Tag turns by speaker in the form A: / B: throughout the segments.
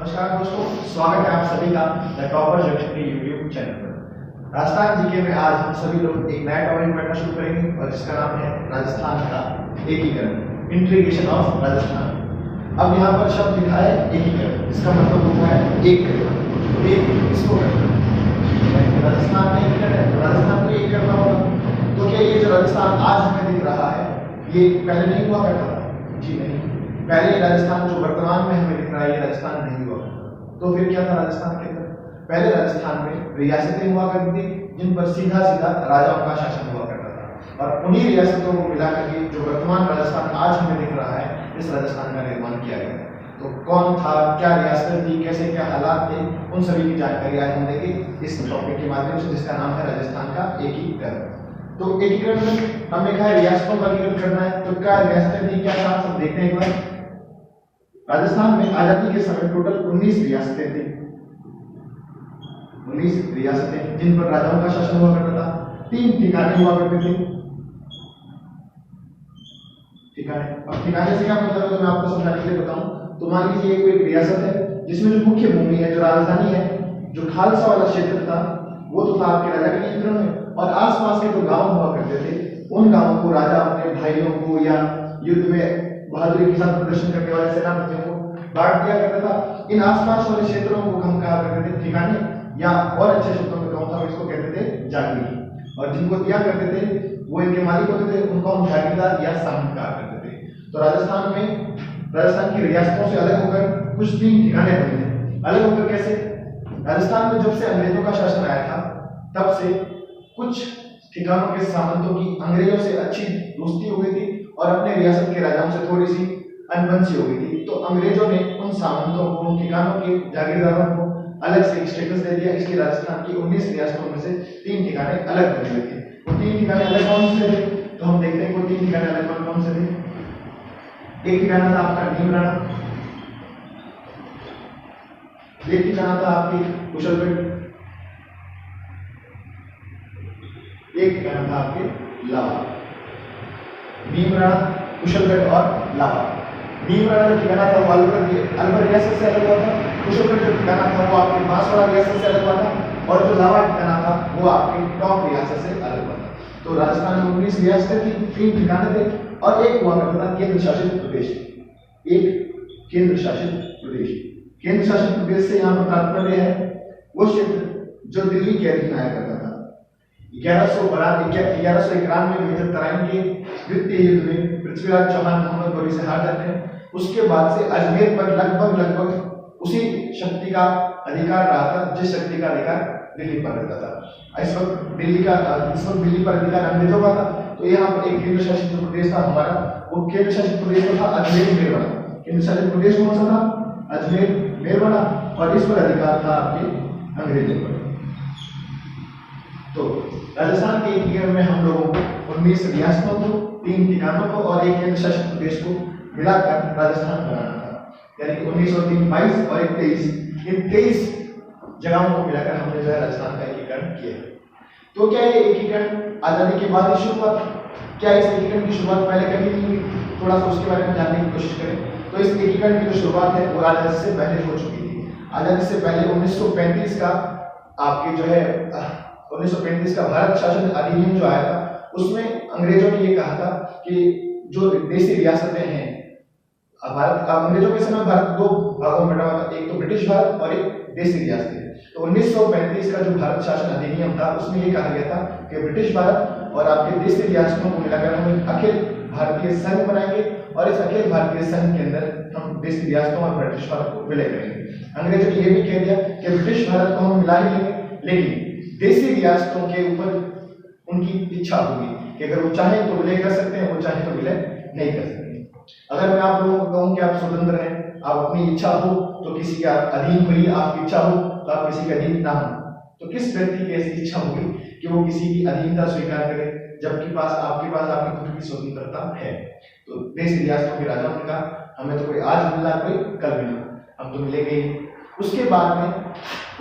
A: नमस्कार दोस्तों, स्वागत है आप सभी का द टॉपर जंक्शन के यूट्यूब चैनल पर। राजस्थान जीके में आज हम सभी लोग एक नया टॉपिक पढ़ना शुरू करेंगे और जिसका नाम है राजस्थान का एकीकरण, इंटीग्रेशन ऑफ राजस्थान। अब यहाँ पर शब्द लिखा है एकीकरण, इसका मतलब होता है एक करना, एक इसको करना। राजस्थान में एकीकरण है तो राजस्थान को एक करना होगा। तो क्या ये जो राजस्थान आज हमें दिख रहा है ये पहले नहीं हुआ करता था? जी नहीं, पहले राजस्थान जो वर्तमान में हमें दिख रहा है ये राजस्थान नहीं हुआ करता। तो फिर क्या था राजस्थान के अंदर? पहले राजस्थान में रियासतें हुआ करती थी जिन पर सीधा सीधा राजाओं का शासन हुआ करता था और उन्हीं रियासतों को मिलाकर के जो वर्तमान राजस्थान आज हमें दिख रहा है इस राजस्थान का निर्माण किया गया। तो कौन था, क्या रियासत थी, कैसे क्या हालात थे, उन सभी की जानकारी आज हम देंगे इस टॉपिक के माध्यम से जिसका नाम है राजस्थान का एकीकरण। तो एकीकरण में हमने कहा रियासतों का एकीकरण करना है, तो क्या रियासतें थी, क्या था, सब देखते हैं एक बार। राजस्थान में आजादी के समय टोटल 19 रियासतें थी, 19 रियासतें जिन पर राजाओं का शासन हुआ करता था। 3 ठिकाने हुआ करते थे। ठिकाने, अब ठिकाने से क्या मतलब है तो मैं आपको समझाने के लिए बताऊं। तो मान लीजिए कोई रियासत है जिसमें जो मुख्य भूमि है, जो राजधानी है, जो खालसा वाला क्षेत्र था वो तो था आपके राजा के नियंत्रण में, और आसपास के जो गांव हुआ करते थे उन गांवों को राजा अपने भाइयों को या युद्ध में बहादुरी के साथ प्रदर्शन करने वाले सेनापतियों को बांट दिया करता था। इन आसपास वाले क्षेत्रों को हम कहा करते थे ठिकाने, या और अच्छे शब्दों में कहूं तो इसको कहते थे जागीर, और जिनको दिया करते थे वो इनके मालिक होते थे, उनको हम जागीरदार या सामंत कहा करते थे। तो राजस्थान की रियासतों से अलग होकर कुछ 3 ठिकाने बने थे। अलग होकर कैसे? राजस्थान में जब से अंग्रेजों का शासन आया था तब से कुछ ठिकानों के सामंतों की अंग्रेजों से अच्छी दोस्ती हो गई थी और अपने रियासत के राजाओं से थोड़ी सी अनबन सी हो गई थी। तो अंग्रेजों ने उन सामंतों को, उन ठिकानों के जागीरदारों को अलग से स्टेटस दे दिया। इसलिए राजस्थान की 19 रियासतों में से 3 ठिकाने अलग बने हुए थे। वो 3 ठिकाने अलग कौन से थे? तो हम देखते हैं वो 3 ठिकाने अलग कौन से थे। एक ठिकाना था आपका नीमराणा, एक ठिकाना था आपकी कुशलगढ़, एक ठिकाना था आपके लावा। नीमराणा, कुशलगढ़ और लावा। नीमराणा जो ठिकाना था वो अलवर रियासत से अलग हुआ था। कुशलगढ़ जो ठिकाना था वो आपके बांसवाड़ा रियासत से अलग हुआ था, और जो लावा ठिकाना था वो आपके टोंक रियासत से अलग हुआ था। तो राजस्थान में 19 रियासतें थी, 3 ठिकाने थे और एक हुआ करता था केंद्र शासित प्रदेश। एक केंद्र शासित प्रदेश, केंद्र शासित प्रदेश से यहाँ पर तात्पर्य है वो क्षेत्र जो दिल्ली के अधीन आया करता था। 1191 में जब तराइन के द्वितीय युद्ध में पृथ्वीराज चौहान मोहम्मद गौरी से हार जाते हैं, उसके बाद से अजमेर पर लगभग उसी शक्ति का अधिकार रहा था जिस शक्ति का अधिकार दिल्ली पर रहता था। इस वक्त दिल्ली पर अधिकार अंग्रेजों का था। तो यहाँ पर एक केंद्र शासित प्रदेश था हमारा, वो केंद्र शासित प्रदेश था अजमेर मेरवाड़ा। केंद्र शासित प्रदेश कौन सा था? अजमेर मेरवाड़ा, और इस पर अधिकार था आपके अंग्रेजों पर। तो राजस्थान के एकीकरण में हम लोगों को 19 रियासतों को, 3 ठिकानों को और एक केंद्र शासित प्रदेश को मिलाकर राजस्थान बनाना था। यानी कि 19 और 3 22 और 23, इन 23 जगहों को मिलाकर हमने जो है राजस्थान का एकीकरण किया। तो क्या ये एकीकरण आजादी के बाद ही शुरू हुआ था? क्या इस एकीकरण की शुरुआत पहले कभी नहीं हुई? थोड़ा सा उसके बारे में जानने की कोशिश करें। तो इस एकीकरण की जो शुरुआत है वो आजादी से पहले हो चुकी थी। आजादी से पहले 1935 का आपके जो है 1935 का भारत शासन अधिनियम जो आया था उसमें अंग्रेजों ने ये कहा था कि जो देसी रियासतें हैं, अंग्रेजों के समय भारत 2 भागों में बटा हुआ था, एक तो ब्रिटिश भारत और एक देसी रियासतें। तो 1935 का जो भारत शासन अधिनियम था उसमें ये कहा गया था कि ब्रिटिश भारत और आपके देसी रियासतों को मिलाकर हम एक अखिल भारतीय संघ बनाएंगे और इस अखिल भारतीय संघ के अंदर हम देसी रियासतों और ब्रिटिश भारत को विलय करेंगे। अंग्रेजों ने यह भी कह दिया कि ब्रिटिश भारत को हम मिला ही लेंगे, लेकिन देसी रियासतों के ऊपर उनकी इच्छा होगी कि अगर वो चाहें तो विलय कर सकते हैं, वो चाहें तो विलय नहीं कर सकते। अगर मैं आप लोगों को कहूं कि आप स्वतंत्र हैं, आप अपनी इच्छा हो तो किसी के अधीन हुई, आपकी इच्छा हो तो आप किसी के अधीन ना हो, तो किस व्यक्ति की ऐसी इच्छा होगी कि वो किसी की अधीनता स्वीकार करे जबकि आपके पास आपकी खुद की स्वतंत्रता है? तो देश रियासतों के राजाओं ने कहा हमें तो कोई आज मिला, कोई कल मिला, हम तो मिलेंगे ही। उसके बाद में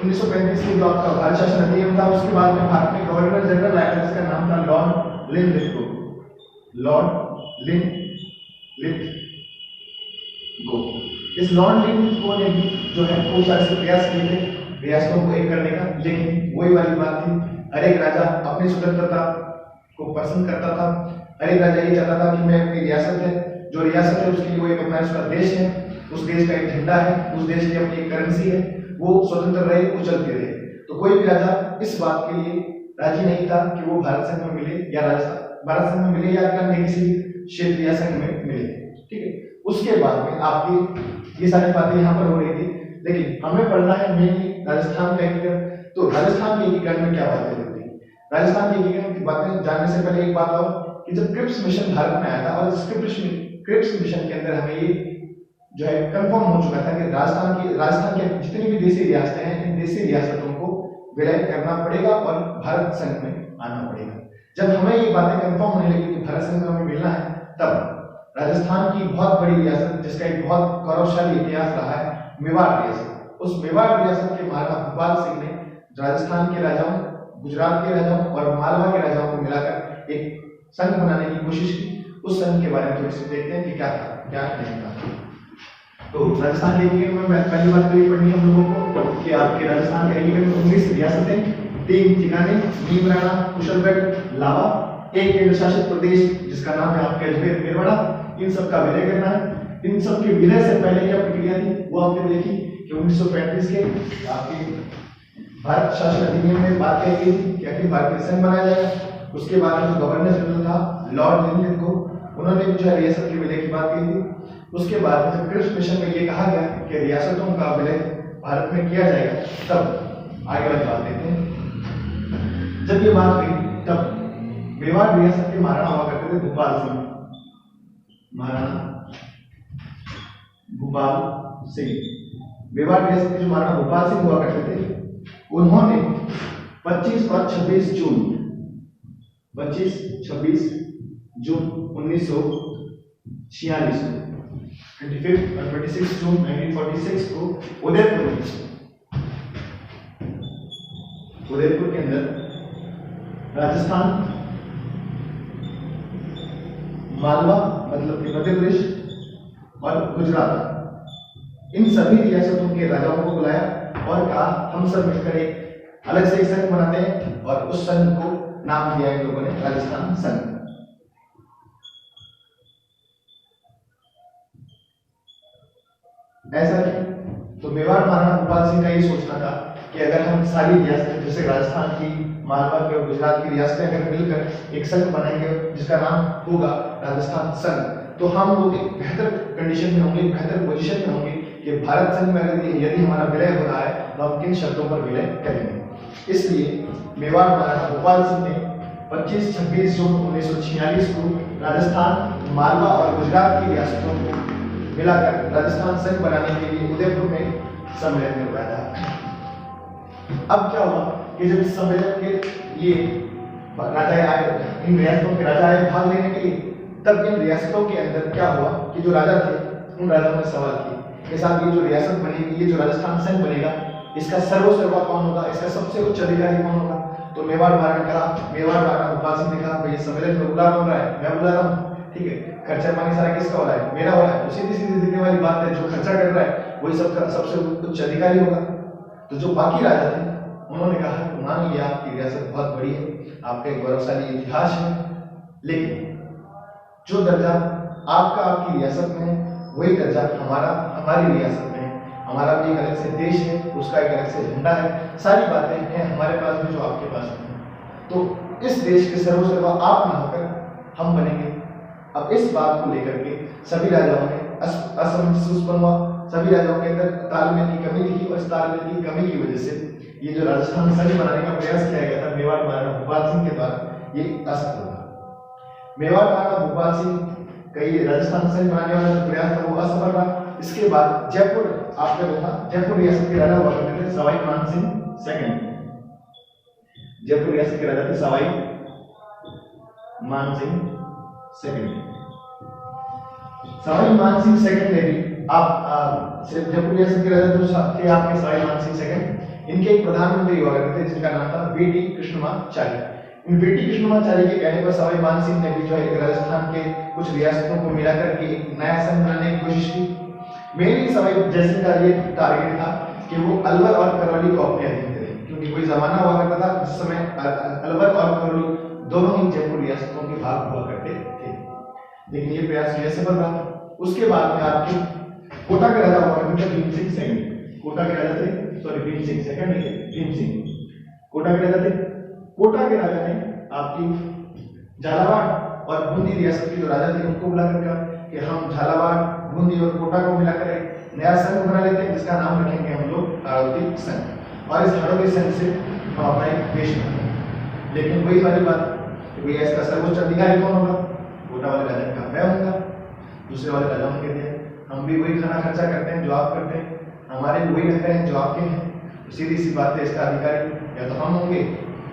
A: 1935 के जो आपका भारत शासन अधिनियम था उसके बाद में भारत में गवर्नर जनरल आया था जिसका नाम था लॉर्ड लिनलिथगो। लॉर्ड लिनलिथगो इस लॉर्ड लिंको ने भी जो है खूब सारे से प्रयास किए थे रियासतों को एक करने का, लेकिन वही वाली बात थी, हर एक राजा अपनी स्वतंत्रता को पसंद करता था। हर एक राजा ये चाहता था कि मैं अपनी रियासत है, जो रियासत है उसके लिए वो एक अपना उसका देश है, उस देश का एक झंडा है, उस देश की अपनी एक करेंसी है, वो स्वतंत्र रहे, वो चलती रहे। तो कोई भी राजा इस बात के लिए राजी नहीं था कि वो भारत संघ में मिले या राजस्थान भारत संघ में मिले या अन्य किसी क्षेत्रीय संघ में मिले। ठीक है, उसके बाद में आपकी ये सारी बातें यहाँ पर हो रही थी, लेकिन हमें पढ़ना है मेनली राजस्थान का एकीकरण। तो राजस्थान के एकीकरण में क्या बातें होती है? राजस्थान के एकीकरण की बातें जानने से पहले एक बात और कि जब क्रिप्स मिशन भारत में आया था और इस क्रिप्स मिशन के अंदर हमें ये जो है कंफर्म हो चुका था कि राजस्थान के जितनी भी देसी रियासतें हैं, इन देसी रियासतों को विलय करना पड़ेगा और भारत संघ में आना पड़ेगा। जब हमें ये बातें कंफर्म होने लगी कि भारत संघ में हमें मिलना है, तब राजस्थान की बहुत बड़ी रियासत जिसका एक बहुत गौरवशाली इतिहास रहा है, मेवाड़ रियासत, उस मेवाड़ रियासत के महाराणा भूपाल सिंह ने राजस्थान के राजाओं, गुजरात के राजाओं और मालवा के राजाओं को मिलाकर एक संघ बनाने की कोशिश की। उस संघ के बारे में थोड़ी सी देखते हैं कि क्या था क्या नहीं था। तो राजस्थान के एकीकरण में पहली बात तो ये पढ़नी है हम लोगों को कि आपके राजस्थान के एकीकरण में 19 रियासतें, 3 ठिकाने, भीमराणा, कुशलगढ़, लावा, एक केंद्र शासित प्रदेश जिसका नाम है आपके अजमेर मेरवाड़ा, इन सब का विलय करना है। इन सब के विलय से पहले क्या प्रक्रिया थी वो आपने देखी कि 1935 के आपके भारत शासन अधिनियम में बात कही गई थी कि अखिल भारतीय संघ बनाया जाएगा। उसके बाद में जो गवर्नर जनरल था लॉर्ड लिंकन को, उन्होंने भी जो है रियासत के विलय की बात की थी। उसके बाद में जब क्रिप्स मिशन में ये कहा गया कि रियासतों का विलय भारत में किया जाएगा, तब आगे वाली बात देखते हैं। जब ये बात हुई तब मेवाड़ रियासत के महाराणा हुआ करते थे भूपाल सिंह, महाराणा भूपाल सिंह। मेवाड़ रियासत के जो महाराणा भूपाल सिंह हुआ करते थे, उन्होंने 25 और 26 जून 1946 को 25 और 26 जून 1946 को उदयपुर के अंदर राजस्थान, मालवा मतलब कि मध्य प्रदेश और गुजरात, इन सभी रियासतों के राजाओं को बुलाया और कहा हम सब मिलकर एक अलग से संघ बनाते हैं, और उस संघ को नाम दिया इन लोगों ने राजस्थान संघ। ऐसा नहीं तो मेवाड़ महाराणा भूपाल सिंह का ये सोचना था कि अगर हम सारी रियासतें जैसे राजस्थान की, मालवा की और गुजरात की रियासतें अगर मिलकर एक संघ बनाएंगे जिसका नाम होगा राजस्थान संघ, तो हम लोग एक बेहतर कंडीशन में होंगे, बेहतर पोजीशन में होंगे कि भारत संघ में अगर यदि हमारा विलय हो रहा है तो हम किन शर्तों पर विलय करेंगे। इसलिए मेवाड़ महाराणा भूपाल सिंह ने 25-26 जून 1946 को राजस्थान, मालवा और गुजरात की रियासतों को मिलाकर राजस्थान संघ बनाने के लिए उदयपुर में सम्मेलन करवाया था। अब क्या हुआ कि जब इस सम्मेलन के लिए राजा आए, इन रियासतों के राजा आए भाग लेने के लिए, तब इन रियासतों के अंदर क्या हुआ कि जो राजा थे उन राजाओं ने सवाल किए कि साहब ये जो रियासत बनेगी, ये जो राजस्थान संघ बनेगा, इसका सर्वोच्च कौन होगा, इसका सबसे उच्च अधिकारी कौन होगा। तो मेवाड़ महाराणा भूपाल सिंह ने कहा भाई सम्मेलन में बुला रहा है, मैं बुला रहा हूँ, ठीक है, खर्चा पानी सारा किसका हो रहा है, मेरा हो रहा है। तो सीधी सीधी दिखने वाली बात है, जो खर्चा कर रहा है वही सबसे उच्च अधिकारी होगा। तो जो बाकी राजा थे उन्होंने कहा मान लिया आपकी रियासत बहुत बड़ी है, आपका एक गौरवशाली इतिहास है, लेकिन जो दर्जा आपका आपकी रियासत में है वही दर्जा हमारी रियासत में है। हमारा भी एक अलग से देश है, उसका एक अलग से झंडा है, सारी बातें हैं हमारे पास भी जो आपके पास नहीं है। तो इस देश के सर्वसर्वा आप ना होकर हम बनेंगे। अब इस बात को लेकर के सभी राजाओं में असमंजस उत्पन्न हुआ, सभी राजाओं के अंदर तालमेल की कमी दिखी, और इस तालमेल की कमी की वजह से ये जो राजस्थान संघ बनाने का प्रयास किया गया था मेवाड़ महाराणा भूपाल सिंह के द्वारा, ये असफल रहा। मेवाड़ महाराणा भूपाल सिंह का ये राजस्थान संघ बनाने वाला जो प्रयास था वो असफल रहा। इसके बाद जयपुर आपका जो था, जयपुर रियासत के राजा हुआ करते थे सवाई मानसिंह सेकंड। जयपुर रियासत के राजा थे सवाई मानसिंह सेकंड। सवाई मानसिंह सेकंड ने भी आप जयपुर रियासत के राजा जो थे आपके सवाई मानसिंह सेकंड, इनके एक प्रधानमंत्री हुआ करते थे जिनका नाम था वीटी कृष्णमाचार्य। इन वीटी कृष्णमाचार्य के कहने पर सवाई मानसिंह ने भी जो है राजस्थान के कुछ रियासतों को मिलाकर के एक नया संघ बनाने की कोशिश की। मेनली सवाई जयसिंह का ये टारगेट था कि वो अलवर और करौली को अपने अधीन करें, क्योंकि कोई जमाना हुआ करता था जिस समय अलवर और करौली दोनों ही जयपुर रियासतों के भाग हुआ करते थे, लेकिन ये प्रयास जो है सफल रहा। उसके बाद में आपके कोटा के राजा हुआ करते थे भीम सिंह सेकंड, कोटा के राजा थे, सॉरी भीम सिंह सेकंड नहीं, भीम सिंह कोटा के राजा थे। कोटा के राजा ने आपकी झालावाड़ और बूंदी रियासत के जो राजा थे उनको बुलाकर कहा कि हम झालावाड़, बूंदी और कोटा को मिलाकर एक नया संघ बना लेते हैं जिसका नाम रखेंगे हम लोग हाड़ौती संघ, और इस हाड़ौती संघ से हम अपना एक देश बनाएंगे। लेकिन वही वाली बात कि भैया इसका सर्वोच्च अधिकारी कौन होगा? कोटा वाले राजा ने कहा मैं हूँगा, दूसरे वाले राजा ने कह दिया हम भी वही खाना खर्चा करते हैं जो आप करते हैं, हमारे भी वही नखरे हैं जो आपके हैं, तो सीधी सी बात है इसका अधिकारी या तो हम होंगे।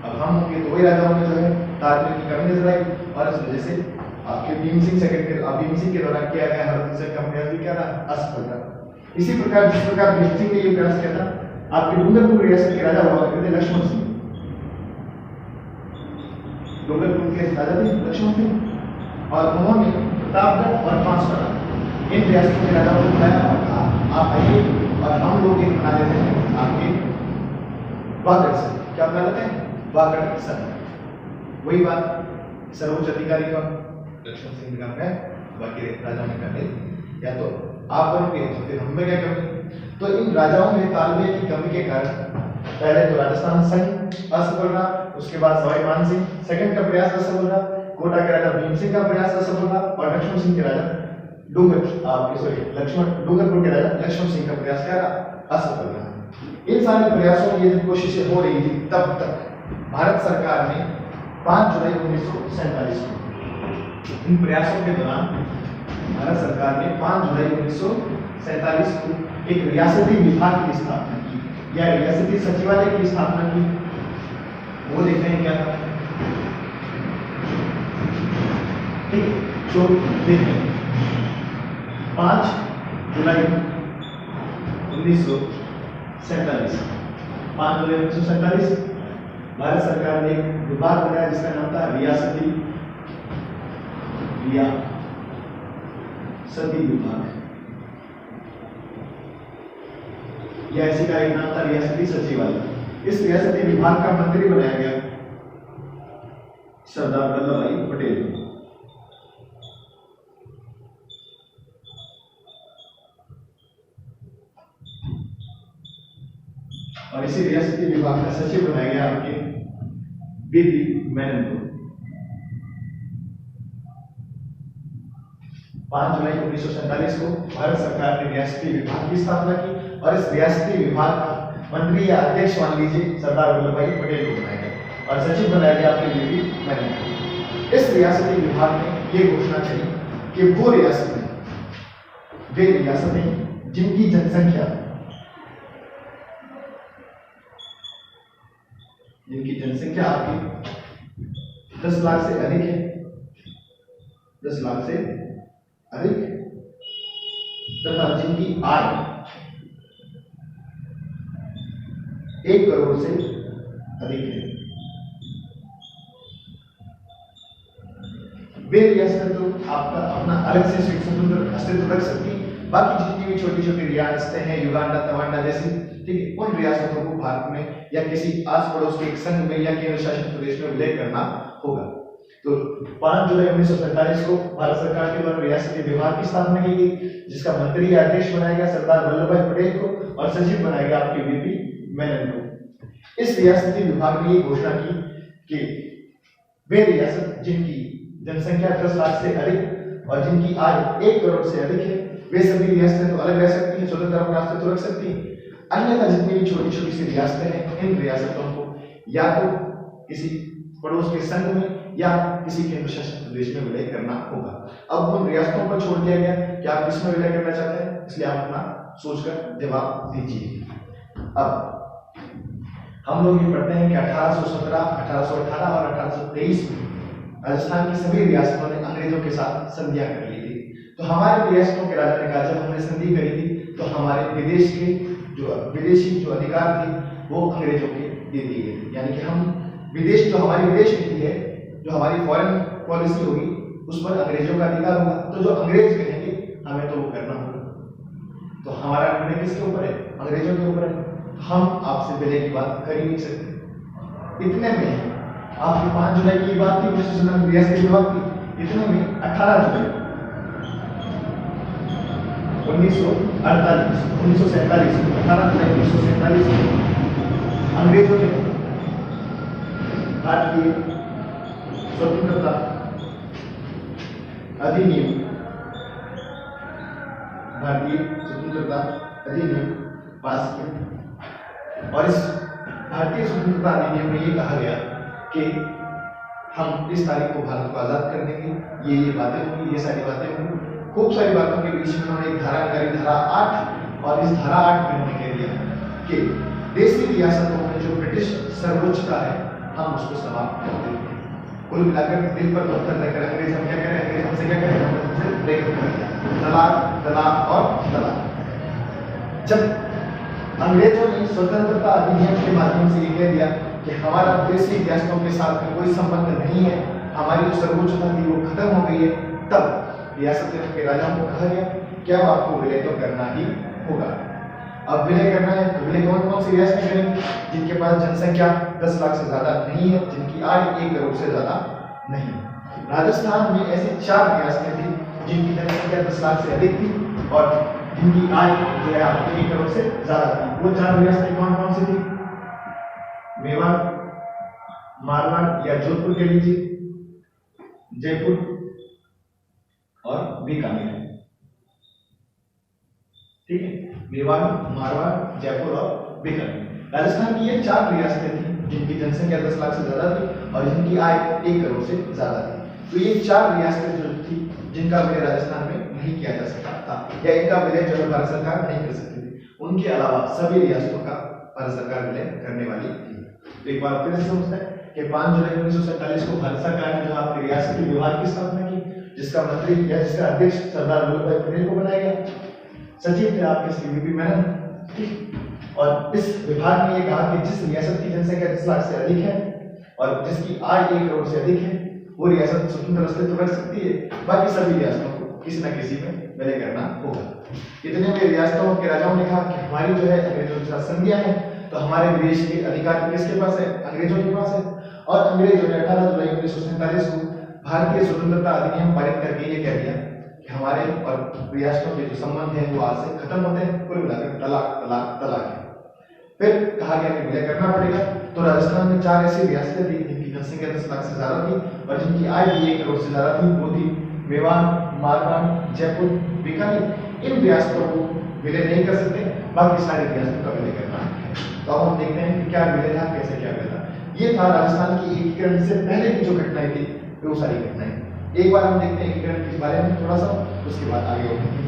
A: अब हम होंगे तो वही राजाओं में जो है तालमेल की कमी नजर आई, और इस वजह से आपके भीम सिंह के दौरान किया गया हाड़ौती संघ का प्रयास भी क्या रहा? असफल रहा। इसी प्रकार जिस प्रकार भीम सिंह ने ये प्रयास किया था, आपके डूंगरपुर रियासत के राजा हुआ करते थे लक्ष्मण सिंह, डूंगरपुर के राजा थे लक्ष्मण सिंह, और उन्होंने प्रतापगढ़ और बांसवाड़ा इन रियासतों के राजाओं को बुलाया और कहा आप आइए और हम लोग एक बना लेते हैं आपके वागड़ संघ। क्या बना लेते हैं? वागड़ संघ। वही बात सर्वोच्च अधिकारी का लक्ष्मण सिंह ने कहा बाकी राजाओं ने कहा या तो आप बनोगे तो फिर हम में क्या कमी। तो इन राजाओं में तालमेल की कमी के कारण पहले तो राजस्थान संघ असफल रहा, उसके बाद सवाई मान सिंह सेकंड का प्रयास असफल रहा, कोटा के राजा भीम सिंह का प्रयास असफल रहा, और लक्ष्मण सिंह के राजा डूंगरपुर के राजा लक्ष्मण सिंह का प्रयास क्या रहा? असफल रहा। इन सारे प्रयासों की जब कोशिशें हो रही थी तब तक भारत सरकार ने 5 जुलाई 1947 को इन प्रयासों के दौरान भारत सरकार ने 5 जुलाई 1947 को एक रियासती विभाग की स्थापना की या रियासती सचिवालय की स्थापना की। वो देख रहे हैं क्या था? ठीक, तो देखें 5 जुलाई 1947 भारत सरकार ने एक विभाग बनाया जिसका नाम था रियासती विभाग, या इसी का एक नाम था रियासती सचिवालय। इस रियासती विभाग का मंत्री बनाया गया सरदार वल्लभ भाई पटेल। और इसी रियासती विभाग का सचिव बनाया गया आपके बीपी मेनन को। 5 जुलाई 1947 को भारत सरकार ने रियासती विभाग की स्थापना की, और इस रियासती विभाग का मंत्री या अध्यक्ष मान लीजिए सरदार वल्लभ भाई पटेल को बनाया गया, और सचिव बनाया गया आपके बीपी मेनन को। इस रियासती विभाग ने ये घोषणा करी कि वो रियासतें जिनकी जनसंख्या आपकी 10 लाख से अधिक है, 10 लाख से अधिक, तथा जिनकी आय 1 करोड़ से अधिक है, वे रियासतें तो आपका अपना अलग से स्वतंत्र अस्तित्व रख सकती है। बाकी जितनी भी छोटी छोटी रियासतें हैं, युगांडा, तवांडा जैसी, ठीक है, उन रियासतों को भारत में या किसी आस पड़ोस के एक संघ में या केंद्र शासित प्रदेश में विलय करना होगा। तो 5 जुलाई 1947 को भारत सरकार के द्वारा रियासती विभाग की स्थापना की गई, जिसका मंत्री या अध्यक्ष बनाया गया सरदार वल्लभ भाई पटेल को, और सचिव बनाया गया आपके बीपी मेनन को। इस रियासती विभाग ने ये घोषणा की कि वे रियासत जिनकी जनसंख्या 10 लाख से अधिक और जिनकी आय 1 करोड़ से अधिक है, वे सभी रियासतें तो अलग रह सकती हैं, स्वतंत्र अपना अस्तित्व रख सकती हैं। अन्यथा जितनी भी छोटी छोटी सी रियासतें हैं, इन रियासतों को या तो किसी पड़ोस के संघ में या किसी केंद्र शासित प्रदेश में विलय करना होगा। अब उन रियासतों पर छोड़ दिया गया कि आप किसमें विलय करना चाहते हैं, इसलिए आप अपना सोचकर जवाब दीजिए। अब हम लोग ये पढ़ते हैं कि 1817, 1818 और 1823 में राजस्थान की सभी रियासतों ने अंग्रेजों के साथ संधियां कर ली थी। तो हमारे रियासतों के राजा ने कहा जब हमने संधि करी थी तो हमारे विदेशी जो अधिकार थे वो अंग्रेजों के दे दिए गए, यानी कि हम विदेश जो हमारी विदेश नीति है, जो हमारी फॉरेन पॉलिसी होगी, उस पर अंग्रेजों का अधिकार होगा। तो जो अंग्रेज कहेंगे हमें तो वो करना होगा। हमारा निर्णय किसके ऊपर है? अंग्रेजों के ऊपर है। हम आपसे विलय की बात कर ही नहीं सकते। इतने में आपकी 5 जुलाई की बात थी, रियासत की बात थी, इतने में 18 जुलाई 1947 18 जुलाई 1947 अंग्रेजों ने भारतीय स्वतंत्रता अधिनियम पास किया और इस भारतीय स्वतंत्रता अधिनियम में ये कहा गया कि हम इस तारीख को भारत को आजाद कर देंगे। ये बातें होंगी, ये सारी बातें होंगी। खूब सारी बातों के बीच में उन्होंने एक धारा निकाली, धारा 8, और इस धारा 8 में उन्होंने कह दिया कि देश की रियासतों में जो ब्रिटिश सर्वोच्चता है हम उसको समाप्त कर देंगे। कुल मिलाकर दिल पर पत्थर रखकर अंग्रेज हम क्या करें? अंग्रेज हमसे क्या करें? हमसे ब्रेकअप कर दिया। तलाक, तलाक और तलाक। जब अंग्रेजों ने स्वतंत्रता अधिनियम के माध्यम से ये कह दिया कि हमारा देश की रियासतों के साथ में कोई संबंध नहीं है, हमारी जो सर्वोच्चता थी वो खत्म हो गई है, तब रियासत के राजाओं को कहा गया कि अब आपको विलय तो करना ही होगा। अब विलय करना है तो विलय कौन कौन सी रियासतें करेंगी? जिनके पास जनसंख्या 10 लाख से ज्यादा नहीं है, जिनकी आय 1 करोड़ से ज्यादा नहीं है। राजस्थान में ऐसी 4 रियासतें थी जिनकी जनसंख्या 10 लाख से अधिक थी और जिनकी आय जो है आपको 1 करोड़ से ज्यादा थी। वो 4 रियासतें कौन कौन सी थी? मेवाड़, मारवाड़ या जोधपुर कह लीजिए, जयपुर और बीकानेर। ठीक है, मेवाड़, मारवाड़, जयपुर और बीकानेर। राजस्थान की ये 4 रियासतें थी जिनकी जनसंख्या 10 लाख से ज्यादा थी और जिनकी आय 1 करोड़ से ज्यादा थी। तो ये 4 रियासतें जो थी जिनका विलय राजस्थान में नहीं किया जा सकता था या इनका विलय जो है भारत सरकार नहीं कर सकती थी, उनके अलावा सभी रियासतों का भारत सरकार विलय करने वाली थी। तो एक बार फिर से समझते हैं कि 5 जुलाई 1947 को भारत सरकार ने जो आपके रियासती विभाग की स्थापना की, जिसका मंत्री या जिसका अध्यक्ष सरदार वल्लभ भाई पटेल को बनाया गया। सचिव थे आपके श्री वी.पी. मेनन। और इस विभाग ने ये कहा कि जिस रियासत की जनसंख्या 10 लाख से अधिक है और जिसकी आय 1 करोड़ से अधिक है वो रियासत स्वतंत्र अस्तित्व रख सकती है, बाकी सभी रियासतों को किसी न किसी में विलय करना होगा। इतने में रियासतों के राजाओं ने कहा कि हमारी जो है अंग्रेजों के साथ संधियां हैं, तो हमारे देश के अधिकार किसके पास है? अंग्रेजों के पास है। और अंग्रेजों ने 18 जुलाई 1947 को भारतीय स्वतंत्रता अधिनियम पारित करके ये कह दिया कि हमारे और रियासतों के जो संबंध हैं वो आज से खत्म होते हैं। कुल मिलाकर तलाक, तलाक, तलाक है। फिर कहा गया कि विलय करना पड़ेगा। तो राजस्थान में 4 ऐसी रियासतें थी जिनकी जनसंख्या 10 लाख से ज्यादा थी और जिनकी आय भी 1 करोड़ से ज्यादा थी। वो थी मेवाड़, मारवाड़, जयपुर, बीकानेर। इन रियासतों को विलय नहीं कर सकते, बाकी सारी रियासतों का विलय करना है। तो अब हम देखते हैं कि क्या विलय था, कैसे क्या विलय था। ये था राजस्थान की एकीकरण से पहले की जो घटनाएं थी, वो सारी घटनाएं। एक बार हम देखते हैं एकीकरण के बारे में थोड़ा सा, उसके बाद आगे बढ़ते हैं।